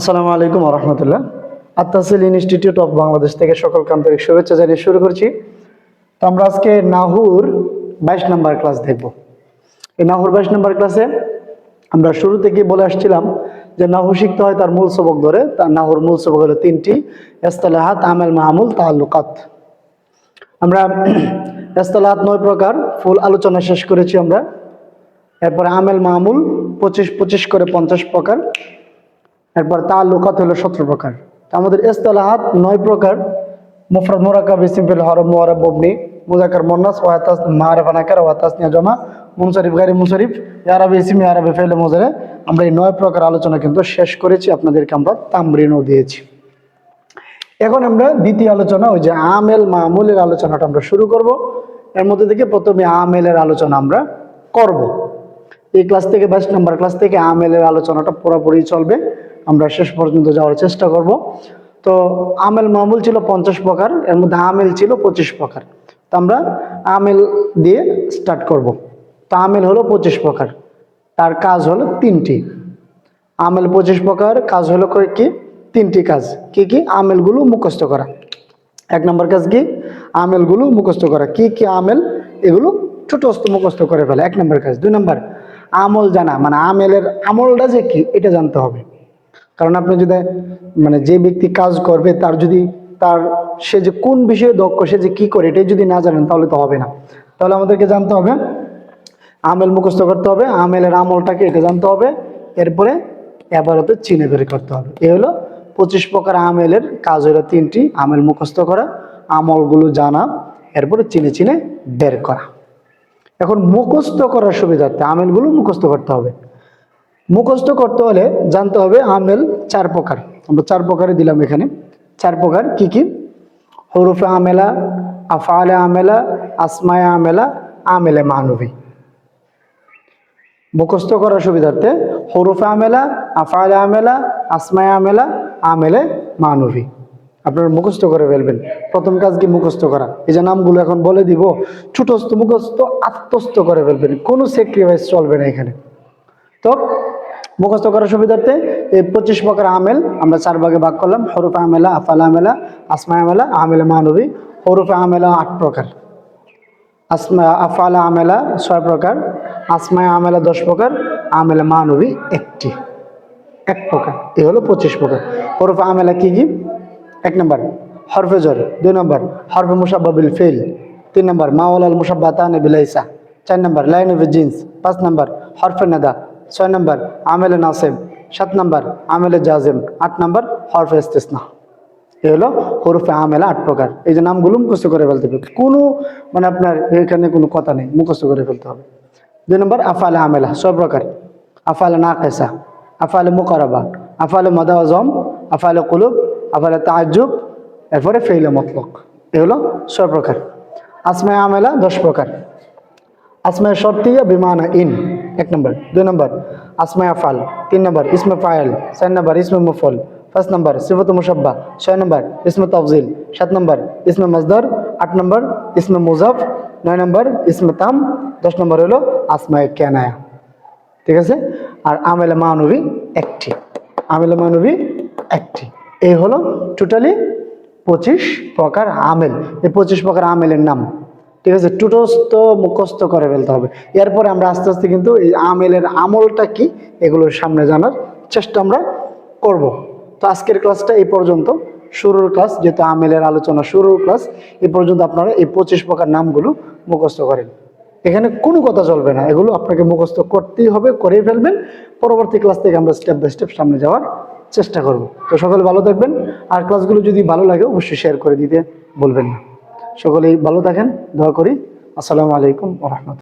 আসসালামু আলাইকুম ওয়া রাহমাতুল্লাহ। আত-তাসিল ইনস্টিটিউট অফ বাংলাদেশ থেকে সকলকে আন্তরিক শুভেচ্ছা জানিয়ে শুরু করছি। তো আমরা আজকে নাহুর 22 নম্বর ক্লাস দেখব। এই নাহুর 22 নম্বর ক্লাসে আমরা শুরু থেকে বলে আসছিলাম যে নাহু শিখতে হয় তার মূল সবক ধরে। তার নাহুর মূল সবক হলো তিনটি: ইসতিলাহাত, আমাল, মামুল, তাআল্লুকাত। আমরা ইসতিলাহাত 9 প্রকার ফুল আলোচনা শেষ করেছি আমরা। এরপরে আমেল মামুল 25 করে 50 প্রকার। এরপর তাআল্লুকাত হলো 17 প্রকার। আমাদের ইসতিলাহাত 9 প্রকার: মুফরাদ, মুরাক্কাব, ইসম, ফিল, হরফ, মুআরাব, মবনি, মুযাক্কার, মুআন্নাস, ওয়া মারিফা, নাকিরা, ওয়া তাসনিয়া, জামা, মুনসারিফ, গায়রে মুনসারিফ, ইআরাবি ইসম, ইআরাবি ফাইল, মুজারে। আমরা এই 9 প্রকার আলোচনা কিন্তু শেষ করেছি, আপনাদেরকে আমরা তামরিনও দিয়েছি। এখন আমরা দ্বিতীয় আলোচনা, ওই যে আমেল মামুলের আলোচনাটা আমরা শুরু করব। এর মধ্যে থেকে প্রথমে আমেলের আলোচনা আমরা করব। এই ক্লাস থেকে 22 নম্বর ক্লাস থেকে আমেলের আলোচনাটা পুরোপুরি চলবে, আমরা শেষ পর্যন্ত যাওয়ার চেষ্টা করব। তো আমেল মামুল ছিল 50 প্রকার, এর মধ্যে আমেল ছিল 25 প্রকার। তো আমরা আমেল দিয়ে স্টার্ট করব। তো আমেল হলো 25 প্রকার, তার কাজ হলো তিনটি। আমেল 25 প্রকার, কাজ হলো কি? তিনটি কাজ। কি কি? আমেলগুলো মুখস্থ করা। 1 নম্বর কাজ কি? আমেলগুলো মুখস্থ করা। কি কি আমেল? এগুলো ছোটস্থ মুখস্থ করে ফেলে, 1 নম্বর কাজ। 2 নম্বর, আমল জানা, মানে আমেলের আমলটা যে কি এটা জানতে হবে। কারণ আপনি যদি যে ব্যক্তি কাজ করবে তার যদি সে যে কোন বিষয়ে দক্ষ, সে যে কি করে এটাই যদি না জানেন তাহলে তো হবে না। তাহলে আমাদেরকে জানতে হবে, আমেল মুখস্থ করতে হবে, আমেলের আমলটাকে এটা জানতে হবে। এরপরে এবারতে চিনে বের করতে হবে। এ হলো 25 প্রকার আমেলের কাজ। হলো তিনটি: আমেল মুখস্থ করা, আমলগুলো জানা, এরপরে চিনে চিনে বের করা। এখন মুখস্থ করার সুবিধার্থে আমেলগুলো মুখস্থ করতে হবে। মুখস্থ করতে হলে জানতে হবে আমেল 4 প্রকার। আমরা 4 প্রকারে দিলাম এখানে। 4 প্রকার কি কি? হরুফে আমেলা, আফআলে আমেলা, আসমায়ে আমেলা, আমেলে মানবী। মুখস্থ করার সুবিধার্থে হরুফে আমেলা, আফআলে আমেলা, আসমায়ে আমেলা, আমেলে মানবী আপনারা মুখস্থ করে ফেলবেন। প্রথম কাজ কি? মুখস্থ করা। এই যে নামগুলো এখন বলে দিব, ছোটস্থ মুখস্থ আত্মস্থ করে ফেলবেন, কোনো স্যাক্রিফাইস চলবে না এখানে। তো মুখস্থ করার সুবিধার্থে এই 25 প্রকার আমেল আমরা 4 ভাগে ভাগ করলাম: হরুফে আমেলা, আফআলে আমেলা, আসমায়ে আমেলা, আমেলে মানবী। হরুফে আমেলা 8 প্রকার, আফআলে আমেলা 6 প্রকার, আসমায়ে আমেলা 10 প্রকার, আমেলে মানবী 1 প্রকার। এই হলো 25 প্রকার। হরুফে আমেলা কি কি? 1 নম্বর হরফে জর, 2 নম্বর হরফে মুশাব্বাহ বিল ফিল, 3 নম্বর মাওয়ালাল মুশাব্বাতান বিলাইসা, 4 নম্বর লাইন অফ জিন্স, 5 নম্বর হরফে নাদা, 6 নম্বর আমেলে নাসিব, 7 নম্বর আমেলে জাজিম, 8 নম্বর হরফে ইস্তিসনা। এই হলো হরফে আমেলা 8 প্রকার। এই যে নামগুলো মুখস্থ করে ফেলতে হবে, কোনো আপনার এখানে কোনো কথা নেই, মুখস্থ করে ফেলতে হবে। 2 নম্বর আফআলে আমেলা 6 প্রকার: আফআলে নাকিসা, আফআলে মুকারাবা, আফআলে মাদাওয়াজম, আফআলে কুলুব, আফআলে তাআজ্জুব, এরপরে ফেইলে মতলক। এ হলো 6 প্রকার। আসমায়ে আমেলা 10 প্রকার: আসমায়ে শর্তিয়া বিমানা ইন 1 নম্বর, 2 নম্বর আসমায়ে আফআল, 3 নম্বর ইসমে ফাইল, 4 নম্বর ইসমে মফউল, 5 নম্বর সিফাতুল মুশাব্বাহ, 6 নম্বর ইসমে তাফজিল, 7 নম্বর ইসমে মাজদার, 8 নম্বর ইসমে মুজাফ, 9 নম্বর ইসমে তাম, 10 নম্বর হলো আসমায়ে কানায়া। ঠিক আছে? আর আমেলে মানবী 1টি। আমেলে মানবী 1টি। এই হলো টোটালি 25 প্রকার আমেল। এই 25 প্রকার আমেলের নাম। ঠিক আছে? টোটস্থ মুখস্থ করে ফেলতে হবে। এরপরে আমরা আস্তে আস্তে কিন্তু এই আমেলের আমলটা কি এগুলোর সামনে জানার চেষ্টা আমরা করব। তো আজকের ক্লাসটা এই পর্যন্ত, শুরুর ক্লাস, যেহেতু আমেলের আলোচনা শুরুর ক্লাস, এই পর্যন্ত আপনারা এই 25 প্রকার নামগুলো মুখস্থ করেন। এখানে কোনো কথা চলবে না, এগুলো আপনাকে মুখস্থ করতেই হবে, করেই ফেলবেন। পরবর্তী ক্লাস থেকে আমরা স্টেপ বাই স্টেপ সামনে যাওয়ার চেষ্টা করব। তো সকলে ভালো থাকবেন, আর ক্লাসগুলো যদি ভালো লাগে অবশ্যই শেয়ার করে দিতে বলবেন না। সকলেই ভালো থাকেন, দোয়া করি। আসসালামু আলাইকুম ওয়া রাহমাতুল্লাহ।